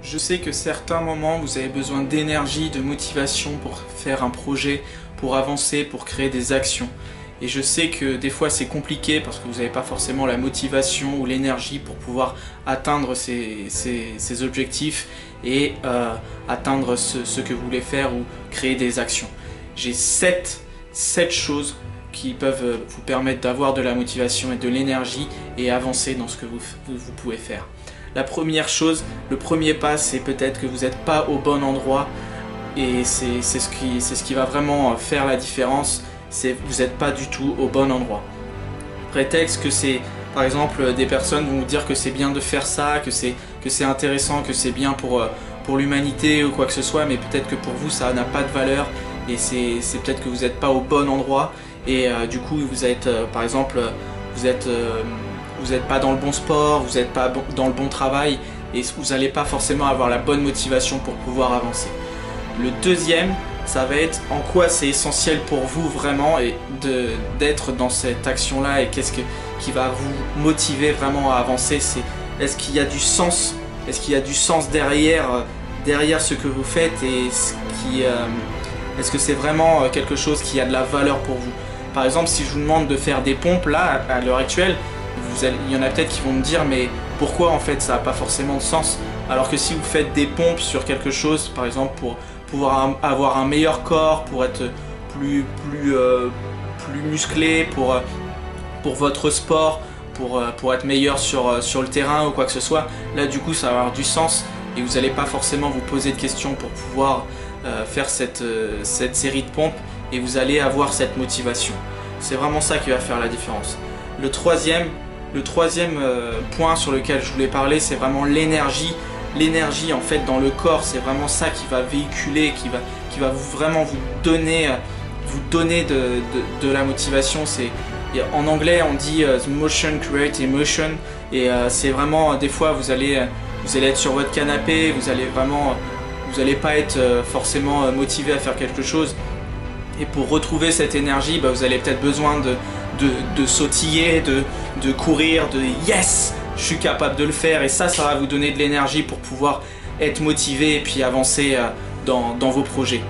Je sais que certains moments vous avez besoin d'énergie, de motivation pour faire un projet, pour avancer, pour créer des actions. Et je sais que des fois c'est compliqué parce que vous n'avez pas forcément la motivation ou l'énergie pour pouvoir atteindre ces objectifs et atteindre ce que vous voulez faire ou créer des actions. J'ai 7 choses qui peuvent vous permettre d'avoir de la motivation et de l'énergie et avancer dans ce que vous pouvez faire. La première chose, le premier pas, c'est peut-être que vous n'êtes pas au bon endroit et c'est ce qui va vraiment faire la différence, c'est que vous n'êtes pas du tout au bon endroit. Prétexte que c'est, par exemple, des personnes vont vous dire que c'est bien de faire ça, que c'est intéressant, que c'est bien pour l'humanité ou quoi que ce soit, mais peut-être que pour vous ça n'a pas de valeur et c'est peut-être que vous n'êtes pas au bon endroit et du coup vous êtes, par exemple, vous n'êtes pas dans le bon sport, vous n'êtes pas dans le bon travail et vous n'allez pas forcément avoir la bonne motivation pour pouvoir avancer. Le deuxième, ça va être en quoi c'est essentiel pour vous vraiment et d'être dans cette action-là et qu'est-ce qui va vous motiver vraiment à avancer. C'est est-ce qu'il y a du sens, est-ce qu'il y a du sens derrière ce que vous faites et est-ce que c'est vraiment quelque chose qui a de la valeur pour vous. Par exemple, si je vous demande de faire des pompes là, à l'heure actuelle, il y en a peut-être qui vont me dire mais pourquoi en fait ça n'a pas forcément de sens, alors que si vous faites des pompes sur quelque chose, par exemple pour pouvoir avoir un meilleur corps, pour être plus musclé, pour votre sport, pour être meilleur sur le terrain ou quoi que ce soit, là du coup ça va avoir du sens et vous n'allez pas forcément vous poser de questions pour pouvoir faire cette série de pompes et vous allez avoir cette motivation. C'est vraiment ça qui va faire la différence. Le troisième point sur lequel je voulais parler, c'est vraiment l'énergie. L'énergie en fait dans le corps, c'est vraiment ça qui va véhiculer, qui va vraiment vous donner de la motivation. En anglais on dit motion create emotion et c'est vraiment des fois vous allez être sur votre canapé, vous allez pas être forcément motivé à faire quelque chose et pour retrouver cette énergie, vous allez peut-être besoin de sautiller, de courir, de yes, je suis capable de le faire et ça va vous donner de l'énergie pour pouvoir être motivé et puis avancer dans vos projets.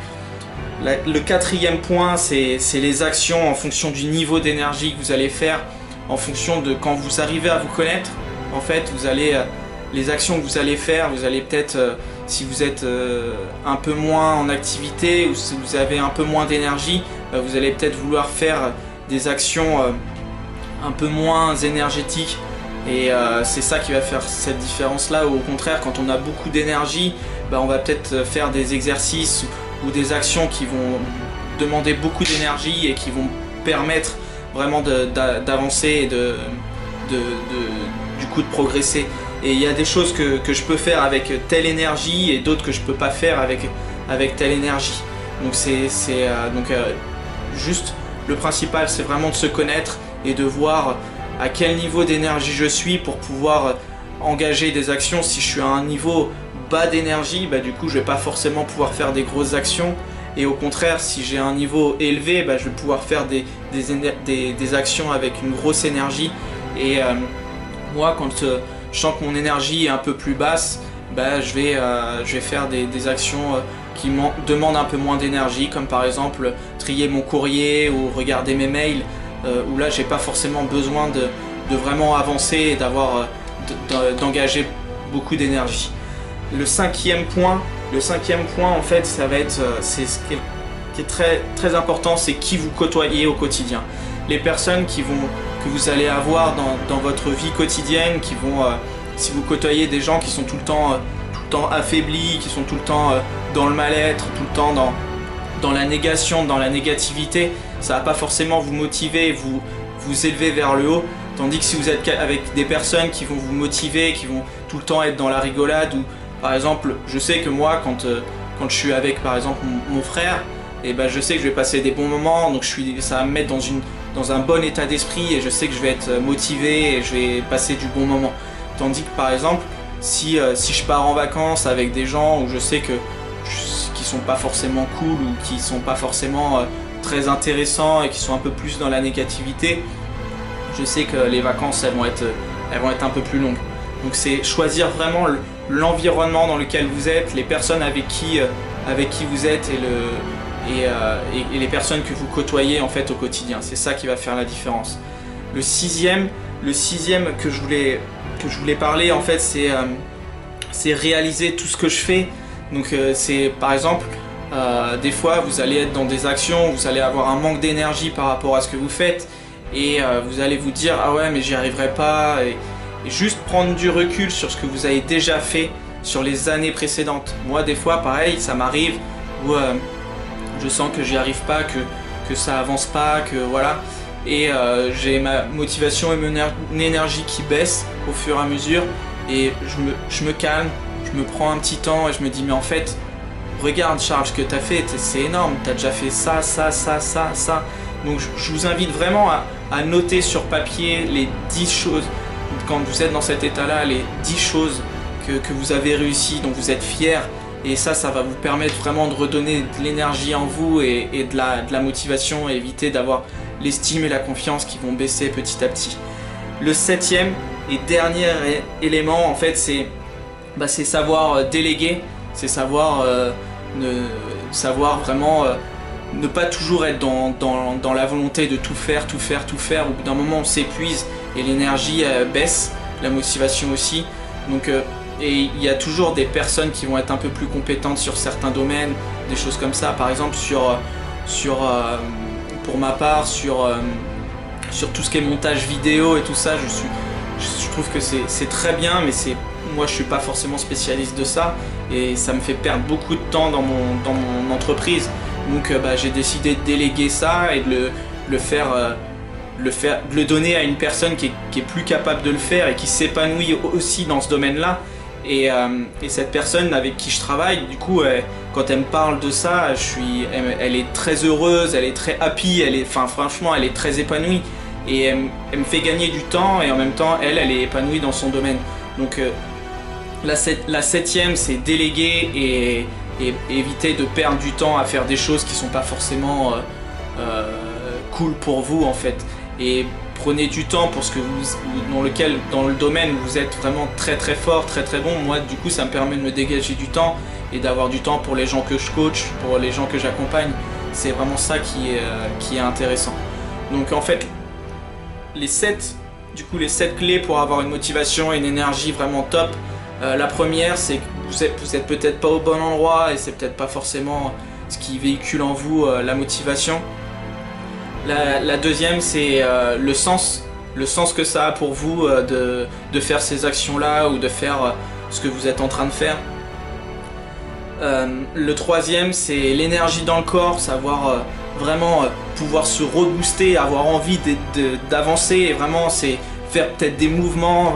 Le quatrième point, c'est les actions en fonction du niveau d'énergie que vous allez faire, en fonction de quand vous arrivez à vous connaître. En fait, les actions que vous allez faire, vous allez peut-être, si vous êtes un peu moins en activité ou si vous avez un peu moins d'énergie, vous allez peut-être vouloir faire des actions un peu moins énergétiques et c'est ça qui va faire cette différence là, ou au contraire quand on a beaucoup d'énergie, on va peut-être faire des exercices ou des actions qui vont demander beaucoup d'énergie et qui vont permettre vraiment d'avancer et du coup de progresser. Et il y a des choses que je peux faire avec telle énergie et d'autres que je peux pas faire avec telle énergie. Donc juste le principal, c'est vraiment de se connaître et de voir à quel niveau d'énergie je suis pour pouvoir engager des actions. Si je suis à un niveau bas d'énergie, du coup je vais pas forcément pouvoir faire des grosses actions, et au contraire si j'ai un niveau élevé, je vais pouvoir faire des actions avec une grosse énergie. Et moi quand je sens que mon énergie est un peu plus basse, je vais faire des actions qui demandent un peu moins d'énergie, comme par exemple trier mon courrier ou regarder mes mails, où là j'ai pas forcément besoin de vraiment avancer et d'engager beaucoup d'énergie. Le cinquième point en fait, ça va être ce qui est très, très important, c'est qui vous côtoyez au quotidien. Les personnes que vous allez avoir dans votre vie quotidienne, si vous côtoyez des gens qui sont tout le temps affaiblis, qui sont tout le temps dans le mal-être, tout le temps dans la négation, dans la négativité, ça va pas forcément vous motiver, vous élever vers le haut. Tandis que si vous êtes avec des personnes qui vont vous motiver, qui vont tout le temps être dans la rigolade, ou par exemple, je sais que moi quand je suis avec par exemple mon frère, je sais que je vais passer des bons moments, donc ça va me mettre dans un bon état d'esprit et je sais que je vais être motivé et je vais passer du bon moment. Tandis que par exemple, si je pars en vacances avec des gens où je sais qui sont pas forcément cool ou qui sont pas forcément très intéressants et qui sont un peu plus dans la négativité, je sais que les vacances elles vont être un peu plus longues. Donc c'est choisir vraiment l'environnement dans lequel vous êtes, les personnes avec qui vous êtes et les personnes que vous côtoyez en fait au quotidien. C'est ça qui va faire la différence. Le sixième que je voulais parler en fait, c'est réaliser tout ce que je fais. Donc c'est par exemple des fois vous allez être dans des actions, vous allez avoir un manque d'énergie par rapport à ce que vous faites et vous allez vous dire ah ouais mais j'y arriverai pas et juste prendre du recul sur ce que vous avez déjà fait sur les années précédentes. Moi des fois pareil ça m'arrive où je sens que j'y arrive pas, que ça avance pas, que voilà, et j'ai ma motivation et mon énergie qui baissent au fur et à mesure et je me calme, je me prends un petit temps et je me dis mais en fait regarde Charles, ce que tu as fait c'est énorme, tu as déjà fait ça. Donc je vous invite vraiment à noter sur papier les 10 choses, quand vous êtes dans cet état-là, les 10 choses que vous avez réussi, dont vous êtes fiers. Et ça va vous permettre vraiment de redonner de l'énergie en vous et de la motivation et éviter d'avoir l'estime et la confiance qui vont baisser petit à petit. Le septième et dernier élément, en fait, c'est savoir déléguer, c'est savoir vraiment ne pas toujours être dans la volonté de tout faire. Au bout d'un moment, on s'épuise et l'énergie baisse, la motivation aussi. Donc, et il y a toujours des personnes qui vont être un peu plus compétentes sur certains domaines, des choses comme ça. Par exemple, pour ma part, sur tout ce qui est montage vidéo et tout ça, je trouve que c'est très bien, mais moi je suis pas forcément spécialiste de ça et ça me fait perdre beaucoup de temps dans mon entreprise. Donc j'ai décidé de déléguer ça et de le donner à une personne qui est plus capable de le faire et qui s'épanouit aussi dans ce domaine-là. Et cette personne avec qui je travaille, du coup, quand elle me parle de ça, elle est très heureuse, elle est très happy, franchement, elle est très épanouie. Et elle me fait gagner du temps et en même temps, elle est épanouie dans son domaine. Donc la septième, c'est déléguer et éviter de perdre du temps à faire des choses qui sont pas forcément cool pour vous en fait. Et prenez du temps pour ce que dans le domaine où vous êtes vraiment très fort, très bon. Moi du coup ça me permet de me dégager du temps et d'avoir du temps pour les gens que je coach, pour les gens que j'accompagne. C'est vraiment ça qui est intéressant. Donc en fait les 7 clés pour avoir une motivation et une énergie vraiment top. La première, c'est que vous êtes peut-être pas au bon endroit et c'est peut-être pas forcément ce qui véhicule en vous la motivation. La deuxième, c'est le sens que ça a pour vous de faire ces actions-là ou de faire ce que vous êtes en train de faire. Le troisième, c'est l'énergie dans le corps, savoir vraiment pouvoir se rebooster, avoir envie d'avancer et vraiment c'est faire peut-être des mouvements,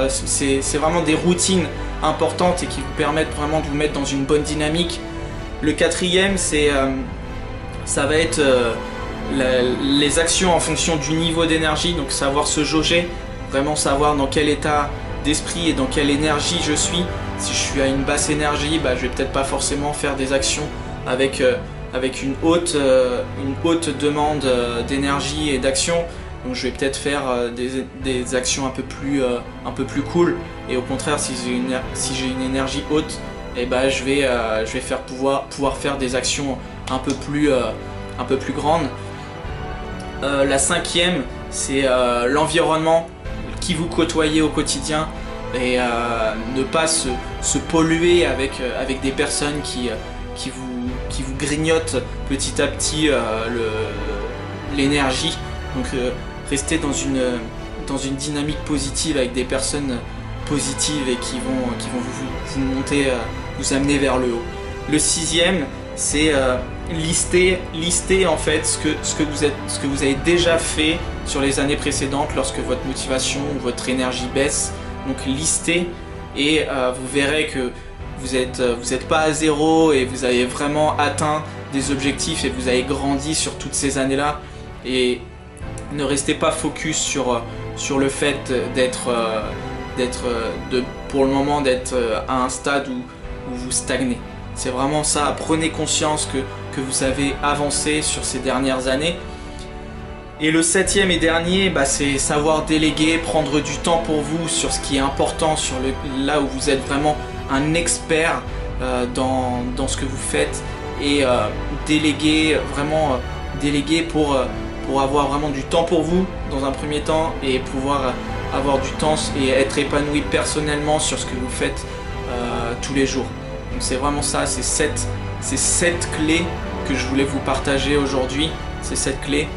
c'est vraiment des routines importantes et qui vous permettent vraiment de vous mettre dans une bonne dynamique. Le quatrième, ça va être les actions en fonction du niveau d'énergie, donc savoir se jauger, vraiment savoir dans quel état d'esprit et dans quelle énergie je suis. Si je suis à une basse énergie, je vais peut-être pas forcément faire des actions avec une haute demande d'énergie et d'action. Donc je vais peut-être faire des actions un peu plus cool. Et au contraire, si j'ai une énergie haute, je vais pouvoir faire des actions un peu plus grandes. La cinquième, c'est l'environnement qui vous côtoyez au quotidien et ne pas se polluer avec des personnes qui vous grignotent petit à petit l'énergie. Donc restez dans une dynamique positive avec des personnes positives et qui vont vous monter, vous amener vers le haut. Le sixième, c'est lister en fait ce que vous avez déjà fait sur les années précédentes lorsque votre motivation ou votre énergie baisse. Donc listez et vous verrez que vous êtes pas à zéro et vous avez vraiment atteint des objectifs et vous avez grandi sur toutes ces années-là. Et ne restez pas focus sur le fait pour le moment d'être à un stade où vous stagnez. C'est vraiment ça, prenez conscience que vous avez avancé sur ces dernières années. Et le septième et dernier, c'est savoir déléguer, prendre du temps pour vous sur ce qui est important, sur là où vous êtes vraiment un expert dans ce que vous faites, et déléguer, vraiment déléguer pour avoir vraiment du temps pour vous dans un premier temps, et pouvoir avoir du temps et être épanoui personnellement sur ce que vous faites tous les jours. Donc c'est vraiment ça, c'est sept clés que je voulais vous partager aujourd'hui, ces 7 clés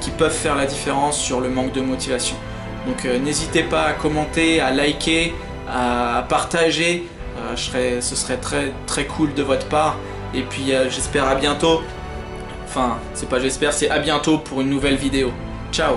qui peuvent faire la différence sur le manque de motivation. Donc n'hésitez pas à commenter, à liker, à partager, ce serait très très cool de votre part. Et puis j'espère à bientôt, enfin c'est pas j'espère, c'est à bientôt pour une nouvelle vidéo. Ciao!